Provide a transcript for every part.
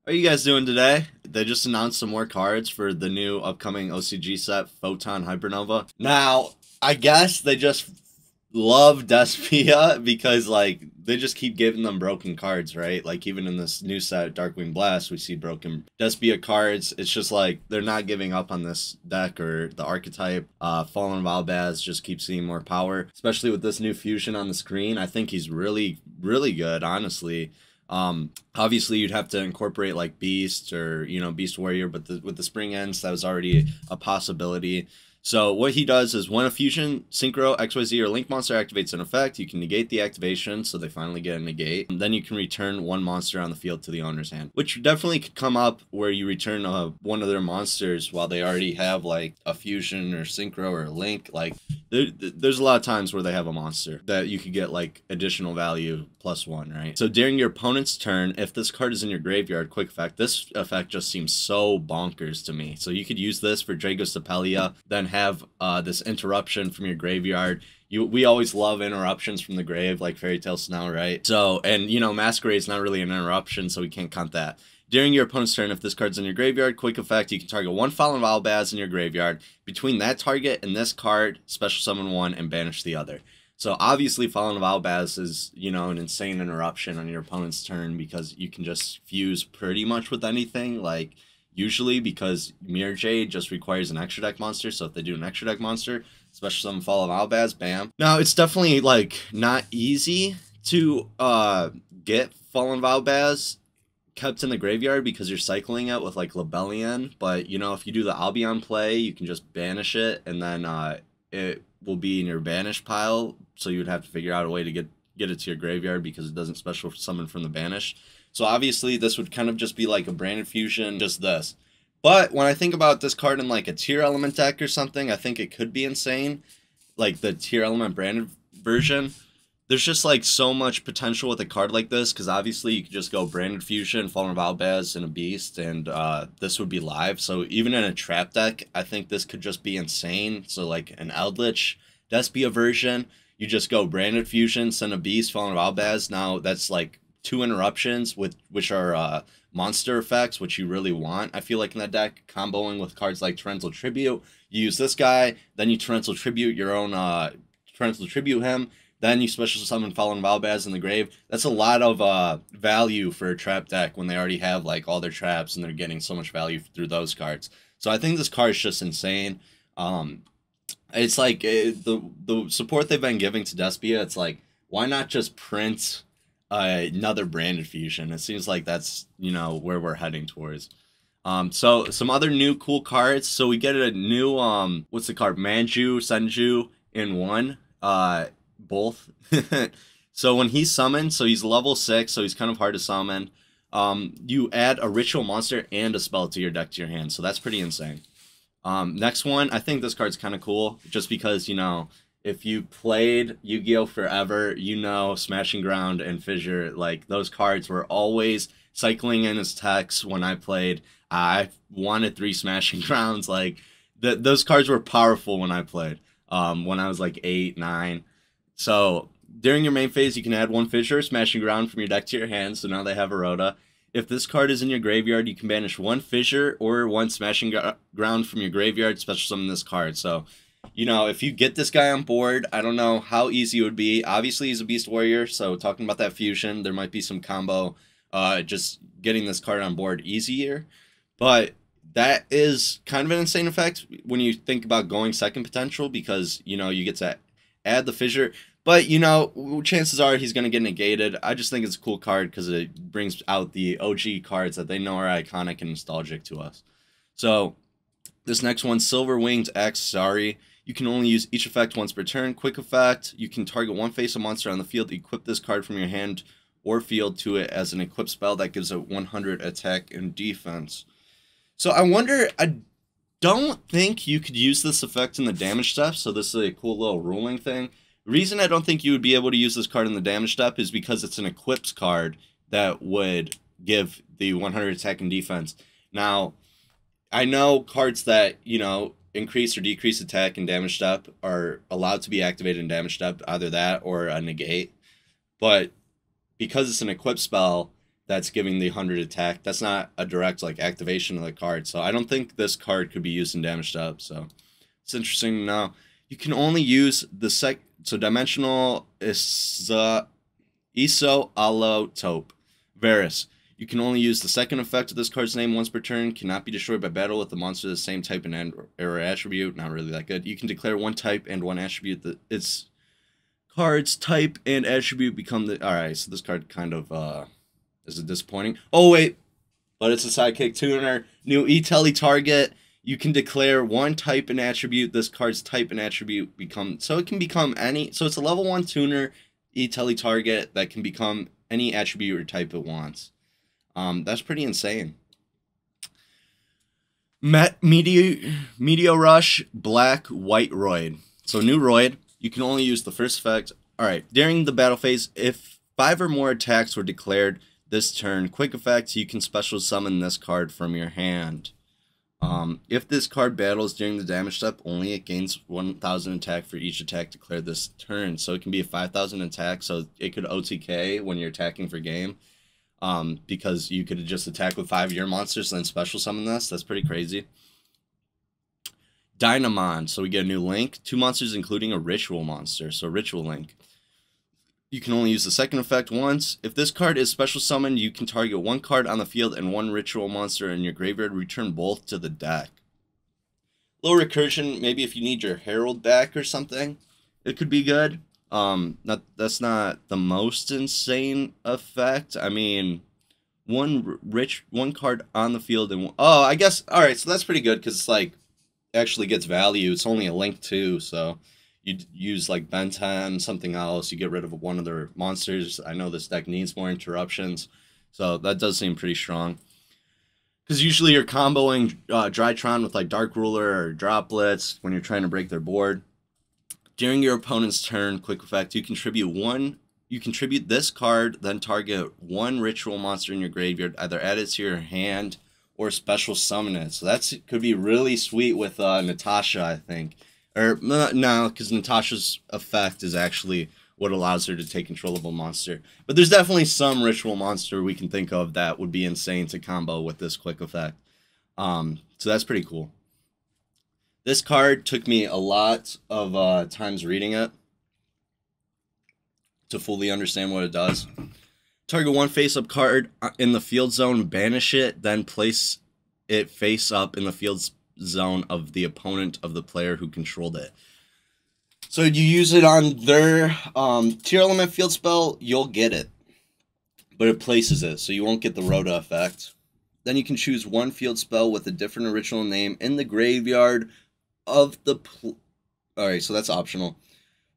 How are you guys doing today? They just announced some more cards for the new upcoming OCG set, Photon Hypernova. Now, I guess they just love Despia because, like, they just keep giving them broken cards, right? Like, even in this new set, Darkwing Blast, we see broken Despia cards. It's just like they're not giving up on this deck or the archetype. Fallen Valbaz just keeps seeing more power, especially with this new fusion on the screen. I think he's really, really good, honestly. Obviously you'd have to incorporate like Beast or, Beast Warrior, but with the Spring Ends, that was already a possibility. So what he does is when a fusion, synchro, XYZ, or link monster activates an effect, you can negate the activation, so they finally get a negate. And then you can return one monster on the field to the owner's hand, which definitely could come up where you return one of their monsters while they already have like a fusion or synchro or a link. Like there's a lot of times where they have a monster that you could get like additional value +1, right? So during your opponent's turn, if this card is in your graveyard, quick effect, this effect just seems so bonkers to me. So you could use this for Dragos Stapelia, then have this interruption from your graveyard. We always love interruptions from the grave, like Fairy Tale Snow, right? So, and Masquerade's not really an interruption, so we can't count that. During your opponent's turn, if this card's in your graveyard, quick effect, you can target one Fallen Valbaz in your graveyard. Between that target and this card, special summon one and banish the other. So obviously Fallen Valbaz is, an insane interruption on your opponent's turn because you can just fuse pretty much with anything, like usually because Mirror Jade just requires an extra deck monster. So if they do an extra deck monster, special summon Fallen Valbaz, bam. Now it's definitely like not easy to get Fallen Valbaz kept in the graveyard because you're cycling it with like Lebellion, but if you do the Albion play, you can just banish it and then it will be in your banish pile, so you would have to figure out a way to get it to your graveyard because it doesn't special summon from the banish. So obviously this would kind of just be like a branded fusion, just this. But when I think about this card in like a tier element deck or something, I think it could be insane, like the tier element branded version. There's just like so much potential with a card like this because obviously you could just go branded fusion, Fallen Valbaz, and a Beast, and this would be live. So even in a trap deck, I think this could just be insane. So like an Eldritch Despia version, you just go branded fusion, send a Beast, Fallen Valbaz. Now that's like 2 interruptions which are monster effects, which you really want. I feel like in that deck, comboing with cards like Torrential Tribute, you use this guy, then you Torrential Tribute your own Torrential Tribute him. Then you special summon Fallen Valbaz in the grave. That's a lot of value for a trap deck when they already have like all their traps and they're getting so much value through those cards. So I think this card is just insane. It's like the support they've been giving to Despia. It's like, why not just print another branded fusion? It seems like that's where we're heading towards. So some other new cool cards. So we get a new what's the card? Manju, Senju in one. Both. So when he's summoned, so he's level 6, so he's kind of hard to summon. You add a ritual monster and a spell to your deck to your hand, so that's pretty insane. Next one, I think this card's kind of cool, just because, if you played Yu-Gi-Oh! Forever, Smashing Ground and Fissure, like, those cards were always cycling in as techs when I played. I wanted 3 Smashing Grounds, like, those cards were powerful when I played, when I was, like, 8, 9. So during your main phase, you can add 1 Fissure, Smashing Ground from your deck to your hand, so now they have Erota. If this card is in your graveyard, you can banish 1 Fissure or 1 Smashing Ground from your graveyard, special summon this card. So, if you get this guy on board, I don't know how easy it would be. Obviously, he's a Beast Warrior, so talking about that fusion, there might be some combo, just getting this card on board easier. But that is kind of an insane effect when you think about going second potential because, you get to add the Fissure. But, chances are he's going to get negated. I just think it's a cool card because it brings out the OG cards that they know are iconic and nostalgic to us. So, this next one, Silver Winged X, sorry. You can only use each effect once per turn. Quick effect, you can target one face-up monster on the field, equip this card from your hand or field to it as an equipped spell that gives it 100 attack and defense. So, I wonder, I don't think you could use this effect in the damage step, so this is a cool little ruling thing. The reason I don't think you would be able to use this card in the damage step is because it's an equipped card that would give the 100 attack and defense. Now, I know cards that, increase or decrease attack and damage step are allowed to be activated in damage step, either that or a negate. But because it's an equipped spell, that's giving the 100 attack. That's not a direct like activation of the card, so I don't think this card could be used in damaged up. So it's interesting to know. You can only use the so dimensional is Iso-Allotope. Varus. You can only use the second effect of this card's name once per turn. Cannot be destroyed by battle with the monster of the same type and or attribute. Not really that good. You can declare one type and one attribute. That its card's type and attribute become the... Alright, so this card kind of is disappointing. Oh, wait. But it's a sidekick tuner. New E-Telly target. You can declare one type and attribute. This card's type and attribute become... So it can become any... So it's a level 1 tuner E-Telly target that can become any attribute or type it wants. That's pretty insane. Meteor Rush, Black, White Roid. So new Roid, you can only use the first effect. Alright, during the battle phase, if 5 or more attacks were declared this turn, quick effect, you can special summon this card from your hand. If this card battles during the damage step, only it gains 1,000 attack for each attack declared this turn. So it can be a 5,000 attack, so it could OTK when you're attacking for game. Because you could just attack with 5 of your monsters and then special summon this. That's pretty crazy. Dynamon. So we get a new link. 2 monsters including a ritual monster. So ritual link. You can only use the second effect once. If this card is special summoned, you can target 1 card on the field and 1 ritual monster in your graveyard. Return both to the deck. Little recursion. Maybe if you need your Herald back or something, it could be good. That's not the most insane effect. I mean, one card on the field and oh, I guess all right. So that's pretty good because it's like actually gets value. It's only a link too, so you use like Ben 10, something else. You get rid of one of their monsters. I know this deck needs more interruptions, so that does seem pretty strong. Because usually you're comboing Drytron with like Dark Ruler or Droplets when you're trying to break their board. During your opponent's turn, quick effect, you contribute this card, then target 1 ritual monster in your graveyard, either add it to your hand or special summon it. So that could be really sweet with Natasha, I think. Or, no, because Natasha's effect is actually what allows her to take control of a monster. But there's definitely some ritual monster we can think of that would be insane to combo with this quick effect. So that's pretty cool. This card took me a lot of times reading it to fully understand what it does. Target 1 face-up card in the field zone, banish it, then place it face-up in the field zone of the opponent of the player who controlled it. So you use it on their tier element field spell, you'll get it. But it places it, so you won't get the Rhoda effect. Then you can choose 1 field spell with a different original name in the graveyard of the alright, so that's optional.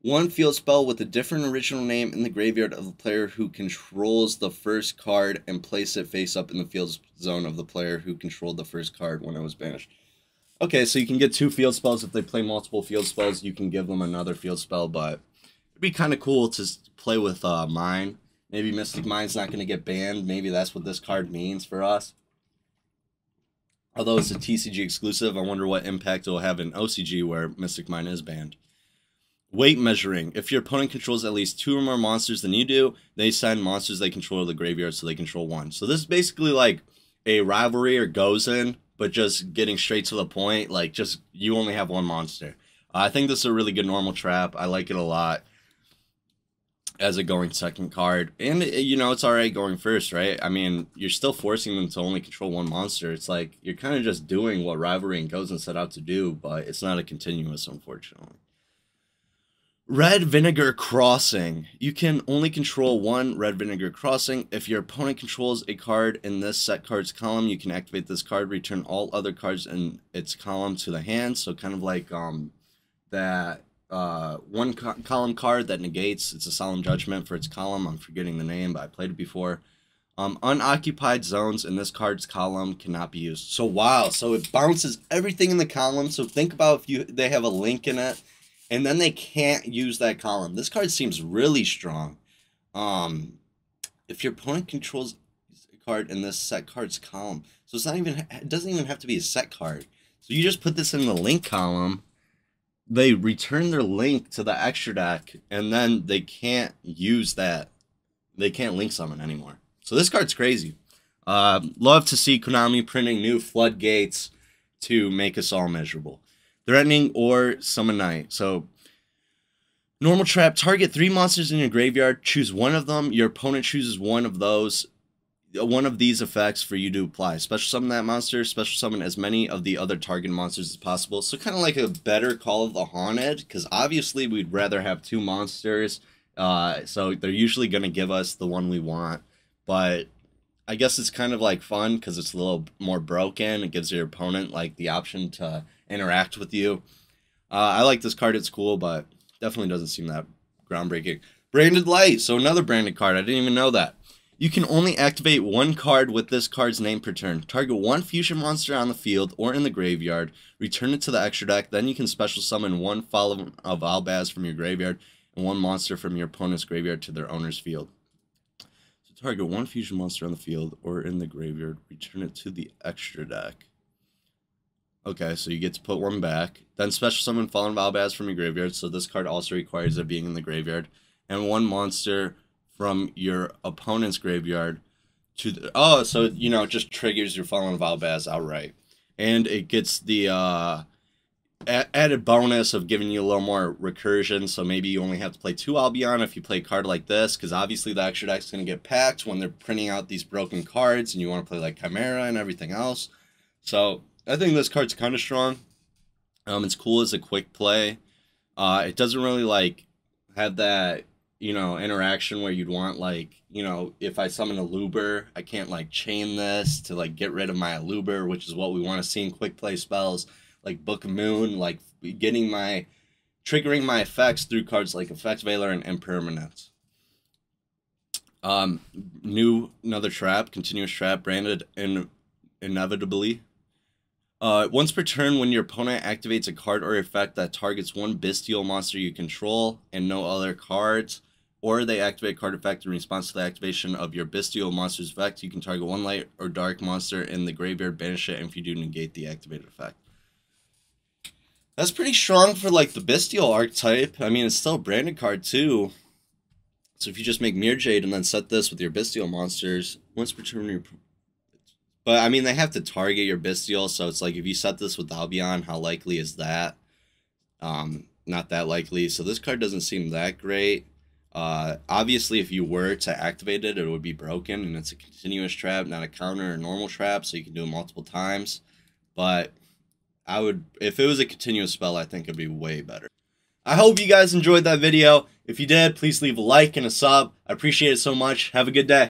1 field spell with a different original name in the graveyard of the player who controls the first card and place it face up in the field zone of the player who controlled the first card when it was banished. Okay, so you can get 2 field spells. If they play multiple field spells, you can give them another field spell, but it'd be kind of cool to play with Mine. Maybe Mystic Mine's not going to get banned. Maybe that's what this card means for us. Although it's a TCG exclusive, I wonder what impact it will have in OCG where Mystic Mine is banned. Weight measuring. If your opponent controls at least 2 or more monsters than you do, they send monsters they control to the graveyard so they control 1. So this is basically like a rivalry or Gozen, but just getting straight to the point. Like, just you only have 1 monster. I think this is a really good normal trap. I like it a lot as a going second card. And, you know, it's alright going first, right? I mean, you're still forcing them to only control 1 monster. It's like, you're kind of just doing what Rivalry and Gozen set out to do, but it's not a continuous, unfortunately. Red Vinegar Crossing. You can only control 1 Red Vinegar Crossing. If your opponent controls a card in this set card's column, you can activate this card, return all other cards in its column to the hand. So kind of like that one column card that negates. It's a Solemn Judgment for its column. I'm forgetting the name, but I played it before. Unoccupied zones in this card's column cannot be used. So wow, so it bounces everything in the column. So think about if they have a link in it, and then they can't use that column. This card seems really strong. If your opponent controls a card in this set card's column, so it's not even, it doesn't even have to be a set card. So you just put this in the link column. They return their link to the extra deck, and then they can't use that. They can't link summon anymore. So this card's crazy. Love to see Konami printing new floodgates to make us all miserable. Threatening or Summon Knight. So, normal trap. Target 3 monsters in your graveyard. Choose one of them. Your opponent chooses one of these effects for you to apply. Special summon that monster. Special summon as many of the other target monsters as possible. So kind of like a better Call of the Haunted, because obviously we'd rather have 2 monsters. So they're usually going to give us the one we want. But I guess it's kind of like fun because it's a little more broken. It gives your opponent like the option to interact with you. I like this card. It's cool, but definitely doesn't seem that groundbreaking. Branded Light. So another branded card. I didn't even know that. You can only activate 1 card with this card's name per turn. Target 1 fusion monster on the field or in the graveyard. Return it to the extra deck. Then you can special summon 1 Follow of Albaz from your graveyard and 1 monster from your opponent's graveyard to their owner's field. So target 1 fusion monster on the field or in the graveyard. Return it to the extra deck. Okay, so you get to put 1 back. Then special summon Fallen Valbaz from your graveyard. So this card also requires it being in the graveyard. And 1 monster from your opponent's graveyard to the... Oh, so, you know, it just triggers your Fallen Valbaz outright. And it gets the added bonus of giving you a little more recursion. So maybe you only have to play 2 Albion if you play a card like this. Because obviously the extra deck's going to get packed when they're printing out these broken cards. And you want to play like Chimera and everything else. So I think this card's kind of strong. It's cool as a quick play. It doesn't really like have that, you know, interaction where you'd want like, you know, if I summon a Luber, I can't like chain this to like get rid of my Luber, which is what we want to see in quick play spells like Book of Moon, like triggering my effects through cards like Effect Veiler and Impermanence. Another trap, continuous trap, branded inevitably. Once per turn, when your opponent activates a card or effect that targets 1 bestial monster you control and no other cards, or they activate a card effect in response to the activation of your bestial monster's effect, you can target 1 light or dark monster in the graveyard, banish it, and if you do, negate the activated effect. That's pretty strong for like the bestial archetype. I mean, it's still a branded card too. So if you just make Mirror Jade and then set this with your bestial monsters, once per turn, but, I mean, they have to target your bestial, so it's like, if you set this with Albion, how likely is that? Not that likely, so this card doesn't seem that great. Obviously, if you were to activate it, it would be broken, and it's a continuous trap, not a counter or normal trap, so you can do it multiple times. But I would, if it was a continuous spell, I think it'd be way better. I hope you guys enjoyed that video. If you did, please leave a like and a sub. I appreciate it so much. Have a good day.